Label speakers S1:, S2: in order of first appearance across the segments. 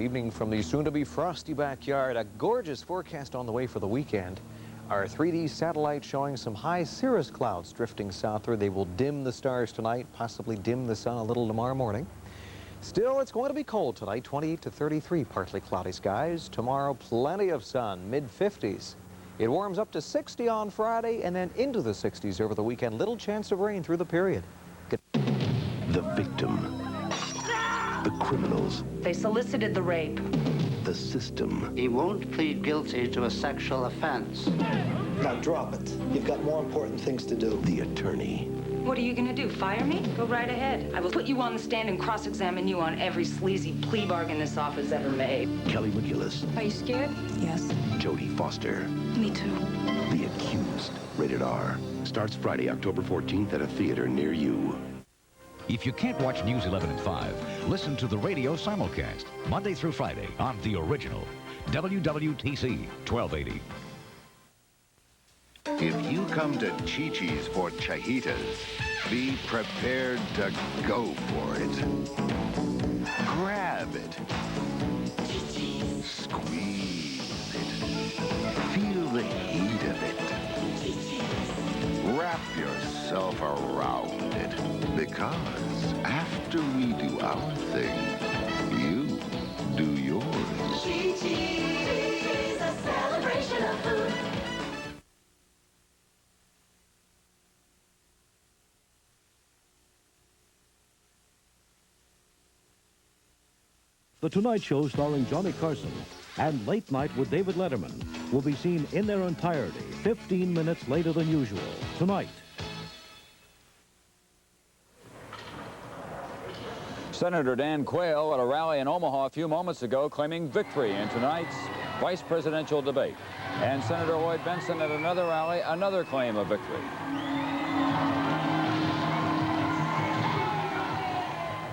S1: evening from the soon-to-be frosty backyard. A gorgeous forecast on the way for the weekend. Our 3D satellite showing some high cirrus clouds drifting southward. They will dim the stars tonight, possibly dim the sun a little tomorrow morning. Still, it's going to be cold tonight, 28 to 33, partly cloudy skies. Tomorrow, plenty of sun, mid-50s. It warms up to 60 on Friday and then into the 60s over the weekend. Little chance of rain through the period.
S2: The victim. The criminals.
S3: They solicited the rape.
S2: The system.
S4: He won't plead guilty to a sexual offense.
S5: Now drop it. You've got more important things to do.
S2: The attorney.
S3: What are you going to do, fire me? Go right ahead. I will put you on the stand and cross-examine you on every sleazy plea bargain this office ever made.
S2: Kelly McGillis.
S3: Are you scared? Yes.
S2: Jodie Foster.
S3: Me too.
S2: The Accused. Rated R. Starts Friday, October 14th at a theater near you.
S6: If you can't watch News 11 at 5, listen to the radio simulcast, Monday through Friday on the original WWTC 1280.
S7: If you come to Chi-Chi's for chahitas, be prepared to go for it. Grab it. Squeeze it. Feel the heat of it. Wrap yourself around it. Because after we do our thing, you do yours.
S8: Chi-Chi's, a celebration of food.
S9: The Tonight Show starring Johnny Carson and Late Night with David Letterman will be seen in their entirety 15 minutes later than usual tonight.
S10: Senator Dan Quayle at a rally in Omaha a few moments ago claiming victory in tonight's vice presidential debate. And Senator Lloyd Bentsen at another rally, another claim of victory.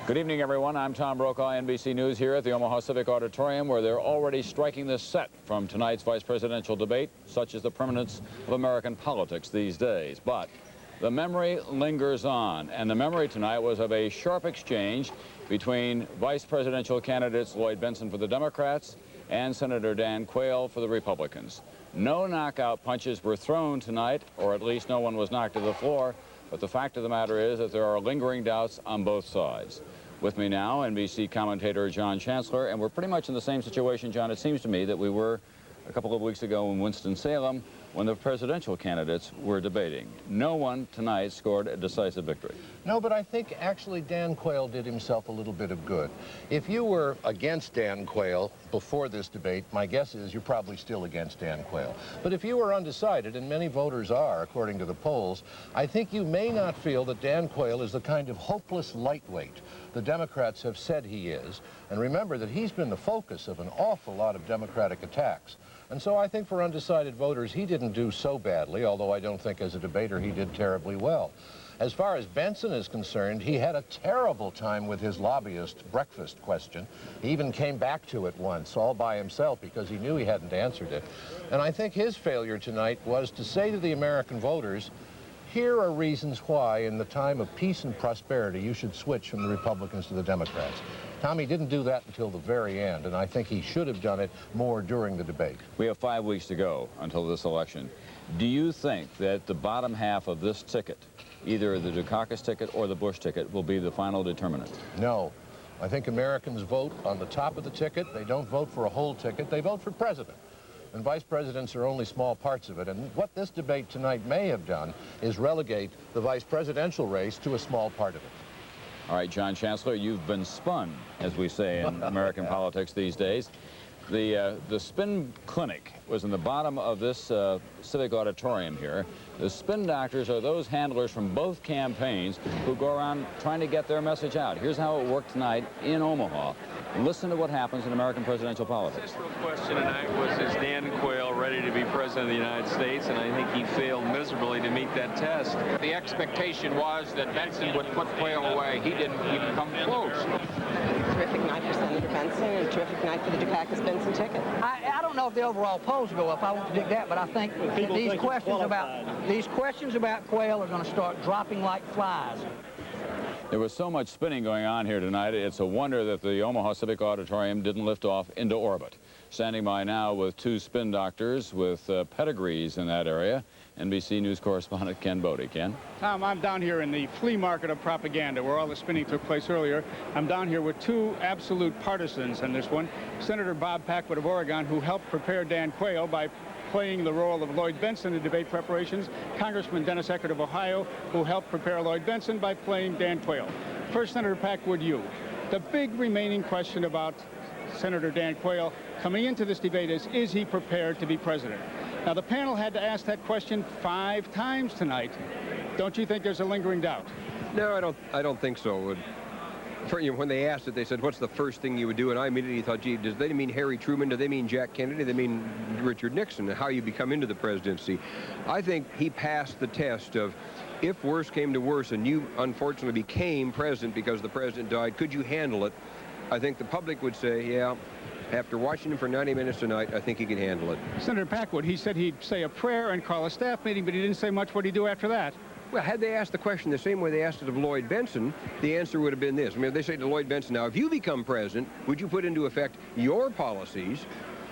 S10: Good evening, everyone. I'm Tom Brokaw, NBC News, here at the Omaha Civic Auditorium, where they're already striking the set from tonight's vice presidential debate, such is the permanence of American politics these days. But the memory lingers on, and the memory tonight was of a sharp exchange between vice presidential candidates Lloyd Bentsen for the Democrats and Senator Dan Quayle for the Republicans. No knockout punches were thrown tonight, or at least no one was knocked to the floor, but the fact of the matter is that there are lingering doubts on both sides. With me now, NBC commentator John Chancellor, and we're pretty much in the same situation, John, it seems to me, that we were a couple of weeks ago in Winston-Salem when the presidential candidates were debating. No one tonight scored a decisive victory.
S11: No, but I think actually Dan Quayle did himself a little bit of good. If you were against Dan Quayle before this debate, my guess is you're probably still against Dan Quayle. But if you were undecided, and many voters are, according to the polls, I think you may not feel that Dan Quayle is the kind of hopeless lightweight the Democrats have said he is. And remember that he's been the focus of an awful lot of Democratic attacks. And so I think for undecided voters, he didn't do so badly, although I don't think as a debater he did terribly well. As far as Bentsen is concerned, he had a terrible time with his lobbyist breakfast question. He even came back to it once, all by himself, because he knew he hadn't answered it. And I think his failure tonight was to say to the American voters, here are reasons why, in the time of peace and prosperity, you should switch from the Republicans to the Democrats. Tommy didn't do that until the very end, and I think he should have done it more during the debate.
S10: We have 5 weeks to go until this election. Do you think that the bottom half of this ticket, either the Dukakis ticket or the Bush ticket, will be the final determinant?
S11: No. I think Americans vote on the top of the ticket. They don't vote for a whole ticket. They vote for president. And vice presidents are only small parts of it. And what this debate tonight may have done is relegate the vice presidential race to a small part of it.
S10: All right, John Chancellor, you've been spun, as we say in American politics these days. The spin clinic was in the bottom of this civic auditorium here. The spin doctors are those handlers from both campaigns who go around trying to get their message out. Here's how it worked tonight in Omaha. Listen to what happens in American presidential politics.
S12: The central question tonight was, is Dan Quayle ready to be president of the United States? And I think he failed miserably to meet that test.
S13: The expectation was that Bentsen would put Quayle away. He didn't even come close.
S14: Terrific night for Senator Bentsen and a terrific night for the Dukakis-Bentsen ticket.
S15: I don't know if the overall polls go up. I won't predict that, but I think these questions about Quayle are going to start dropping like flies.
S10: There was so much spinning going on here tonight, it's a wonder that the Omaha Civic Auditorium didn't lift off into orbit. Standing by now with two spin doctors with pedigrees in that area, NBC News correspondent Ken Bodie. Ken?
S16: Tom, I'm down here in the flea market of propaganda where all the spinning took place earlier. I'm down here with two absolute partisans in this one. Senator Bob Packwood of Oregon, who helped prepare Dan Quayle by playing the role of Lloyd Bentsen in debate preparations. Congressman Dennis Eckert of Ohio, who helped prepare Lloyd Bentsen by playing Dan Quayle. First, Senator Packwood, you. The big remaining question about Senator Dan Quayle coming into this debate is he prepared to be president? Now, the panel had to ask that question 5 times tonight. Don't you think there's a lingering doubt?
S17: No, I don't think so. When they asked it, they said, what's the first thing you would do? And I immediately thought, gee, does they mean Harry Truman? Do they mean Jack Kennedy? Do they mean Richard Nixon? How you become into the presidency? I think he passed the test of, if worse came to worse and you unfortunately became president because the president died, could you handle it? I think the public would say, yeah, after watching him for 90 minutes tonight, I think he could handle it.
S16: Senator Packwood, he said he'd say a prayer and call a staff meeting, but he didn't say much what he'd do after that.
S17: Well, had they asked the question the same way they asked it of Lloyd Bentsen, the answer would have been this. I mean, they say to Lloyd Bentsen, now, if you become president, would you put into effect your policies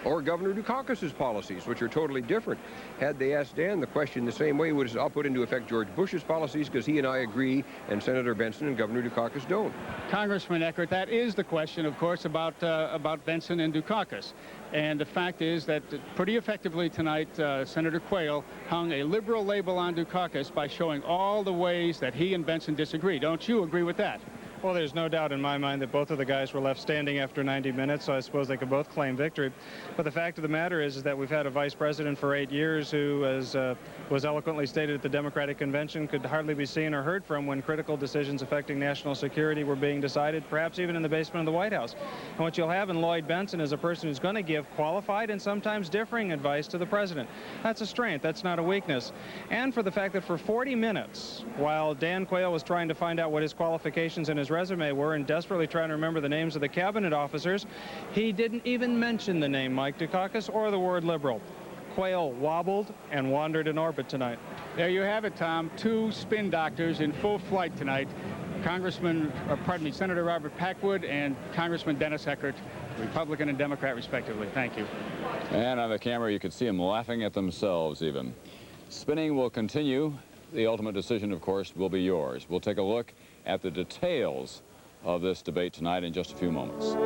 S17: or Governor Dukakis's policies, which are totally different? Had they asked Dan the question the same way, would I'll put into effect George Bush's policies because he and I agree, and Senator Bentsen and Governor Dukakis don't.
S16: Congressman Eckert, that is the question, of course, about Bentsen and Dukakis. And the fact is that pretty effectively tonight, Senator Quayle hung a liberal label on Dukakis by showing all the ways that he and Bentsen disagree. Don't you agree with that?
S18: Well, there's no doubt in my mind that both of the guys were left standing after 90 minutes, so I suppose they could both claim victory. But the fact of the matter is that we've had a vice president for 8 years who, as was eloquently stated at the Democratic Convention, could hardly be seen or heard from when critical decisions affecting national security were being decided, perhaps even in the basement of the White House. And what you'll have in Lloyd Bentsen is a person who's going to give qualified and sometimes differing advice to the president. That's a strength. That's not a weakness. And for the fact that for 40 minutes, while Dan Quayle was trying to find out what his qualifications and his resume were and desperately trying to remember the names of the cabinet officers, he didn't even mention the name Mike Dukakis or the word liberal. Quayle wobbled and wandered in orbit tonight.
S16: There you have it, Tom. Two spin doctors in full flight tonight. Senator Robert Packwood and Congressman Dennis Eckert, Republican and Democrat, respectively. Thank you.
S10: And on the camera, you could see them laughing at themselves, even. Spinning will continue. The ultimate decision, of course, will be yours. We'll take a look at the details of this debate tonight in just a few moments.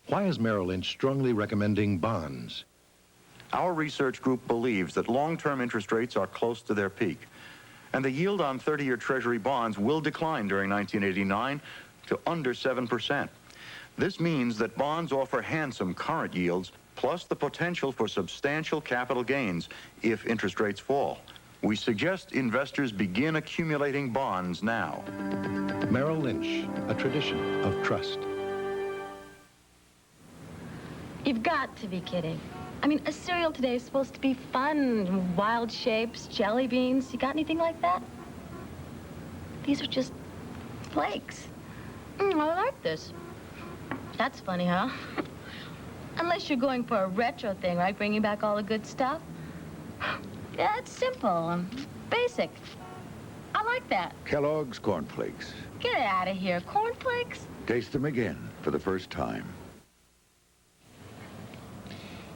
S19: Why is Merrill Lynch strongly recommending bonds?
S20: Our research group believes that long-term interest rates are close to their peak, and the yield on 30-year Treasury bonds will decline during 1989 to under 7%. This means that bonds offer handsome current yields, plus the potential for substantial capital gains if interest rates fall. We suggest investors begin accumulating bonds now.
S19: Merrill Lynch, a tradition of trust.
S21: You've got to be kidding. I mean, a cereal today is supposed to be fun, wild shapes, jelly beans. You got anything like that? These are just flakes. I like this. That's funny, huh? Unless you're going for a retro thing, right? Bringing back all the good stuff. Yeah, it's simple, basic. I like that.
S22: Kellogg's cornflakes.
S21: Get out of here. Cornflakes?
S22: Taste them again for the first time.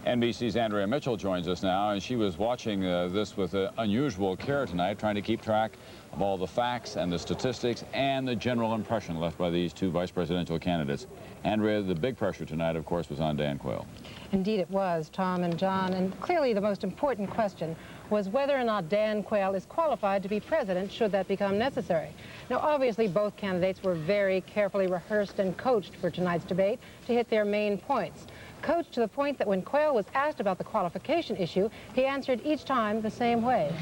S10: NBC's Andrea Mitchell joins us now, and she was watching this with unusual care tonight, trying to keep track of all the facts and the statistics and the general impression left by these two vice presidential candidates. Andrea, the big pressure tonight, of course, was on Dan Quayle.
S23: Indeed it was, Tom and John, and clearly the most important question was whether or not Dan Quayle is qualified to be president should that become necessary. Now, obviously, both candidates were very carefully rehearsed and coached for tonight's debate to hit their main points. Coached to the point that when Quayle was asked about the qualification issue, he answered each time the same way.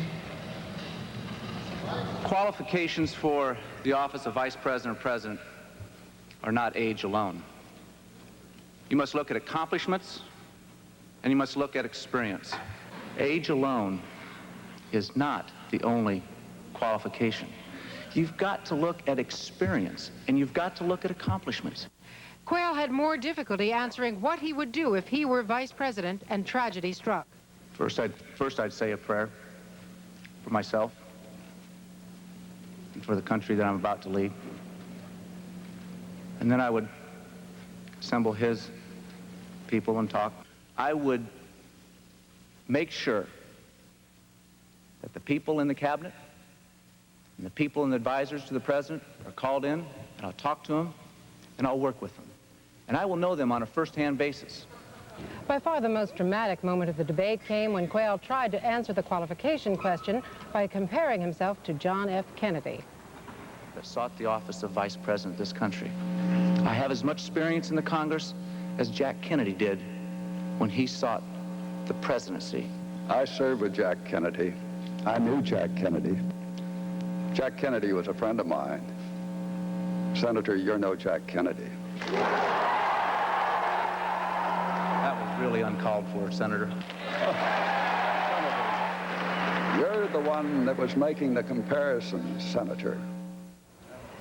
S24: Qualifications for the office of Vice President or President are not age alone. You must look at accomplishments, and you must look at experience. Age alone is not the only qualification. You've got to look at experience, and you've got to look at accomplishments.
S23: Quayle had more difficulty answering what he would do if he were vice president and tragedy struck.
S24: First, I'd say a prayer for myself and for the country that I'm about to lead. And then I would assemble his people and talk. I would make sure that the people in the cabinet and the people and the advisors to the president are called in, and I'll talk to them, and I'll work with them. And I will know them on a first-hand basis.
S23: By far the most dramatic moment of the debate came when Quayle tried to answer the qualification question by comparing himself to John F. Kennedy.
S24: That sought the office of Vice President of this country. I have as much experience in the Congress as Jack Kennedy did when he sought the presidency.
S1: I served with Jack Kennedy. I knew Jack Kennedy. Jack Kennedy was a friend of mine. Senator, you're no Jack Kennedy.
S24: That was really uncalled for, Senator.
S1: You're the one that was making the comparison, Senator.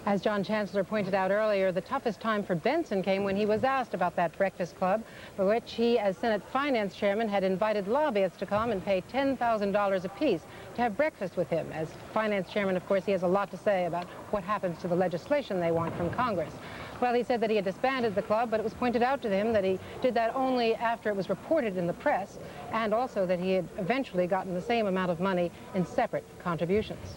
S23: As John Chancellor pointed out earlier, the toughest time for Benson came when he was asked about that breakfast club, for which he, as Senate Finance Chairman, had invited lobbyists to come and pay $10,000 apiece to have breakfast with him. As Finance Chairman, of course, he has a lot to say about what happens to the legislation they want from Congress. Well, he said that he had disbanded the club, but it was pointed out to him that he did that only after it was reported in the press, and also that he had eventually gotten the same amount of money in separate contributions.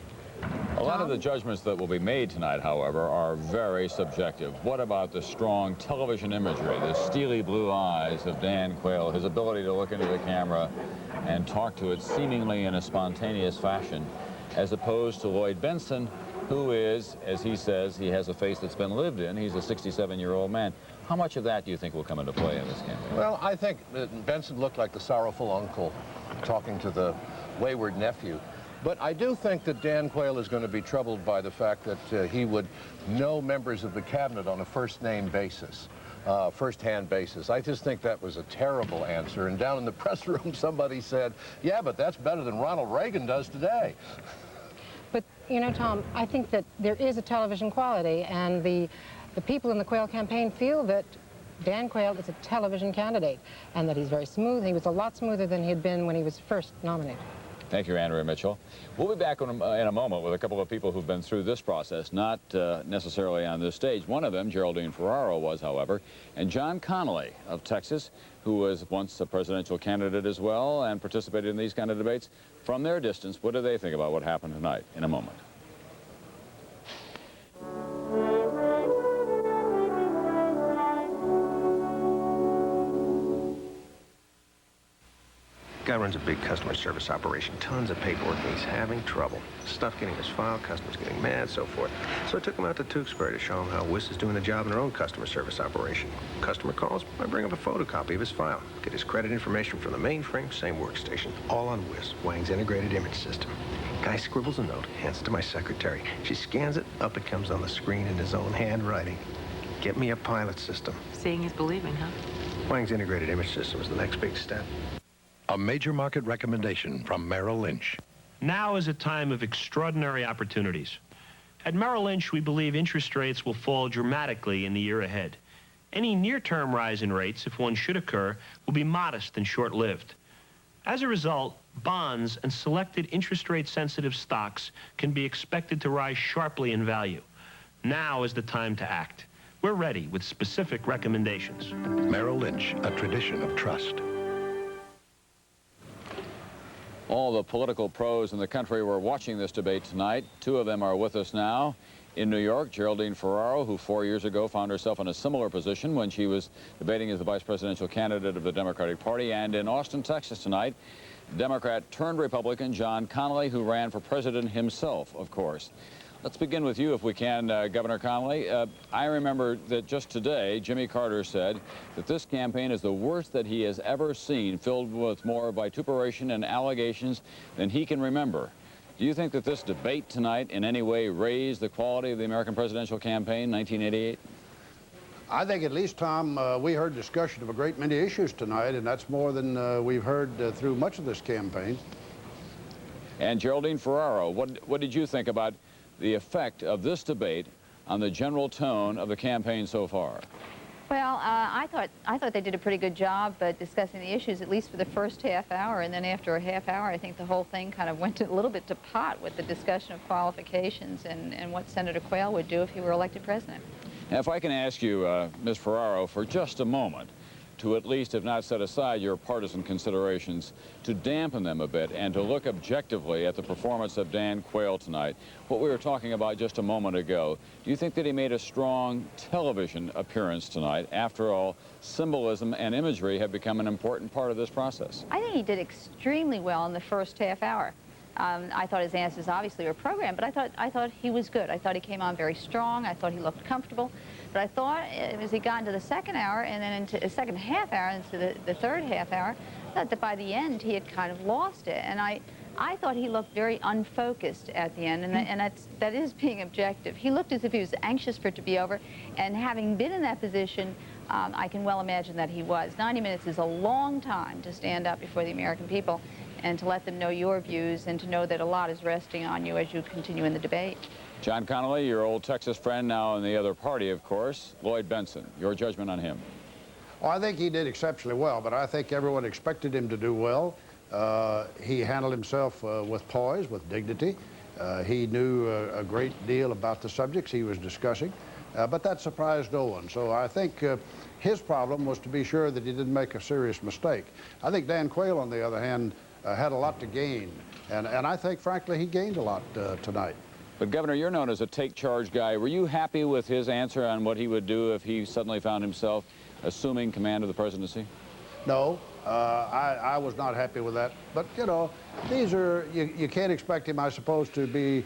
S10: A lot of the judgments that will be made tonight, however, are very subjective. What about the strong television imagery, the steely blue eyes of Dan Quayle, his ability to look into the camera and talk to it seemingly in a spontaneous fashion, as opposed to Lloyd Benson, who is, as he says, he has a face that's been lived in. He's a 67-year-old man. How much of that do you think will come into play in this campaign?
S11: Well, I think Benson looked like the sorrowful uncle talking to the wayward nephew. But I do think that Dan Quayle is going to be troubled by the fact that he would know members of the cabinet on a first-name basis, first-hand basis. I just think that was a terrible answer. And down in the press room, somebody said, yeah, but that's better than Ronald Reagan does today.
S23: But, you know, Tom, I think that there is a television quality, and the people in the Quayle campaign feel that Dan Quayle is a television candidate, and that he's very smooth. He was a lot smoother than he had been when he was first nominated.
S10: Thank you, Andrea Mitchell. We'll be back in a moment with a couple of people who've been through this process, not necessarily on this stage. One of them, Geraldine Ferraro, was, however, and John Connally of Texas, who was once a presidential candidate as well and participated in these kind of debates. From their distance, what do they think about what happened tonight? In a moment.
S3: Guy runs a big customer service operation, tons of paperwork, and he's having trouble. Stuff getting his file, customers getting mad, so forth. So I took him out to Tewksbury to show him how WIS is doing the job in their own customer service operation. Customer calls, I bring up a photocopy of his file. Get his credit information from the mainframe, same workstation, all on WIS, Wang's integrated image system. Guy scribbles a note, hands it to my secretary. She scans it, up it comes on the screen in his own handwriting. Get me a pilot system.
S4: Seeing is believing, huh?
S3: Wang's integrated image system is the next big step.
S19: A major market recommendation from Merrill Lynch.
S5: Now is a time of extraordinary opportunities. At Merrill Lynch, we believe interest rates will fall dramatically in the year ahead. Any near-term rise in rates, if one should occur, will be modest and short-lived. As a result, bonds and selected interest rate-sensitive stocks can be expected to rise sharply in value. Now is the time to act. We're ready with specific recommendations.
S19: Merrill Lynch, a tradition of trust.
S10: All the political pros in the country were watching this debate tonight. Two of them are with us now. In New York, Geraldine Ferraro, who 4 years ago found herself in a similar position when she was debating as the vice presidential candidate of the Democratic Party. And in Austin, Texas tonight, Democrat turned Republican John Connally, who ran for president himself, of course. Let's begin with you, if we can, Governor Connally. I remember that just today, Jimmy Carter said that this campaign is the worst that he has ever seen, filled with more vituperation and allegations than he can remember. Do you think that this debate tonight in any way raised the quality of the American presidential campaign, 1988?
S25: I think at least, Tom, we heard discussion of a great many issues tonight, and that's more than we've heard through much of this campaign.
S10: And Geraldine Ferraro, what did you think about the effect of this debate on the general tone of the campaign so far?
S2: Well, I thought they did a pretty good job discussing the issues, at least for the first half hour, and then after a half hour, I think the whole thing kind of went a little bit to pot with the discussion of qualifications and what Senator Quayle would do if he were elected president.
S10: Now, if I can ask you, Ms. Ferraro, for just a moment, to at least, if not set aside your partisan considerations, to dampen them a bit and to look objectively at the performance of Dan Quayle tonight. What we were talking about just a moment ago, do you think that he made a strong television appearance tonight? After all, symbolism and imagery have become an important part of this process.
S2: I think he did extremely well in the first half hour. I thought his answers obviously were programmed, but I thought he was good. I thought he came on very strong. I thought he looked comfortable. But I thought as he got into the second hour and then into the second half hour, into the third half hour, I thought that by the end he had kind of lost it. And I thought he looked very unfocused at the end, and that is being objective. He looked as if he was anxious for it to be over, and having been in that position, I can well imagine that he was. 90 minutes is a long time to stand up before the American people and to let them know your views and to know that a lot is resting on you as you continue in the debate.
S10: John Connolly, your old Texas friend, now in the other party, of course. Lloyd Bentsen, your judgment on him.
S25: Well, I think he did exceptionally well, but I think everyone expected him to do well. He handled himself with poise, with dignity. He knew a great deal about the subjects he was discussing, but that surprised no one. So I think his problem was to be sure that he didn't make a serious mistake. I think Dan Quayle, on the other hand, had a lot to gain, and I think, frankly, he gained a lot tonight.
S10: But, Governor, you're known as a take-charge guy. Were you happy with his answer on what he would do if he suddenly found himself assuming command of the presidency?
S25: No, I was not happy with that. But, you know, these are, you can't expect him, I suppose, to be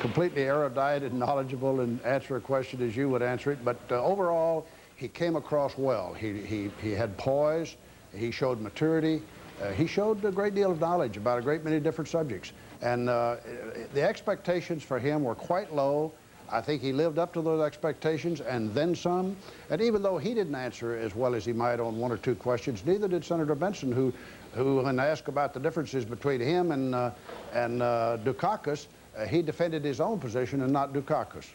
S25: completely erudite and knowledgeable and answer a question as you would answer it. But overall, he came across well. He had poise. He showed maturity. He showed a great deal of knowledge about a great many different subjects. And the expectations for him were quite low. I think he lived up to those expectations and then some. And even though he didn't answer as well as he might on one or two questions, neither did Senator Bentsen, who when asked about the differences between him and Dukakis, he defended his own position and not Dukakis.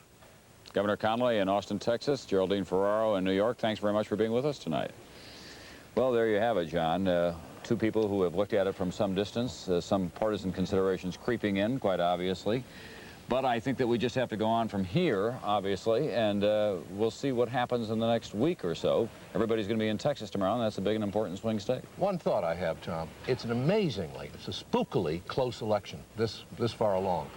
S10: Governor Connolly in Austin, Texas, Geraldine Ferraro in New York, thanks very much for being with us tonight. Well, there you have it, John. Two people who have looked at it from some distance, some partisan considerations creeping in, quite obviously. But I think that we just have to go on from here, obviously, and we'll see what happens in the next week or so. Everybody's going to be in Texas tomorrow, and that's a big and important swing state.
S11: One thought I have, Tom. It's a spookily close election this far along.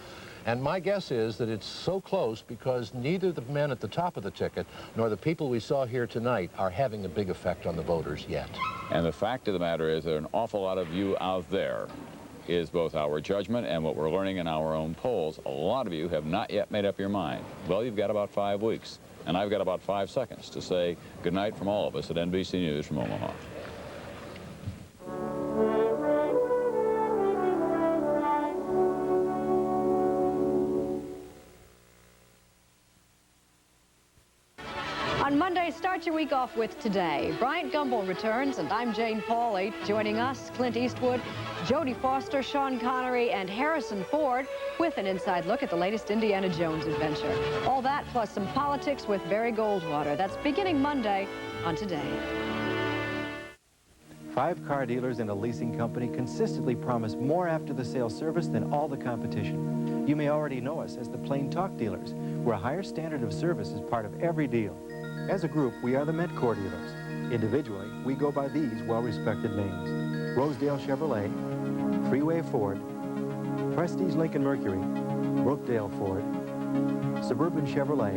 S11: And my guess is that it's so close because neither the men at the top of the ticket nor the people we saw here tonight are having a big effect on the voters yet.
S10: And the fact of the matter is that an awful lot of you out there is both our judgment and what we're learning in our own polls. A lot of you have not yet made up your mind. Well, you've got about 5 weeks, and I've got about 5 seconds to say good night from all of us at NBC News from Omaha.
S4: On Monday, start your week off with Today. Bryant Gumbel returns, and I'm Jane Pauley. Joining us, Clint Eastwood, Jodie Foster, Sean Connery, and Harrison Ford with an inside look at the latest Indiana Jones adventure. All that plus some politics with Barry Goldwater. That's beginning Monday on Today.
S6: 5 car dealers and a leasing company consistently promise more after-the-sale service than all the competition. You may already know us as the Plain Talk Dealers, where a higher standard of service is part of every deal. As a group, we are the Metcor dealers. Individually, we go by these well-respected names: Rosedale Chevrolet, Freeway Ford, Prestige Lincoln Mercury, Brookdale Ford, Suburban Chevrolet,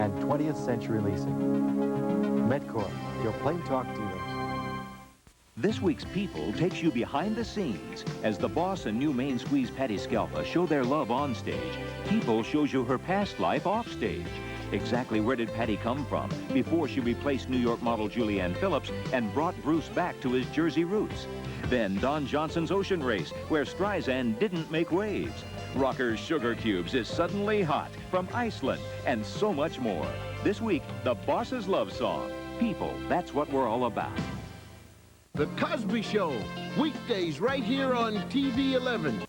S6: and 20th Century Leasing. Metcor, your Plain Talk dealers.
S7: This week's People takes you behind the scenes. As the boss and new main squeeze Patty Scalpa show their love on stage, People shows you her past life off stage. Exactly where did Patty come from before she replaced New York model Julianne Phillips and brought Bruce back to his Jersey roots? Then Don Johnson's Ocean Race, where Streisand didn't make waves. Rocker's Sugar Cubes is suddenly hot from Iceland, and so much more. This week, the boss's love song. People, that's what we're all about.
S8: The Cosby Show, weekdays right here on TV 11.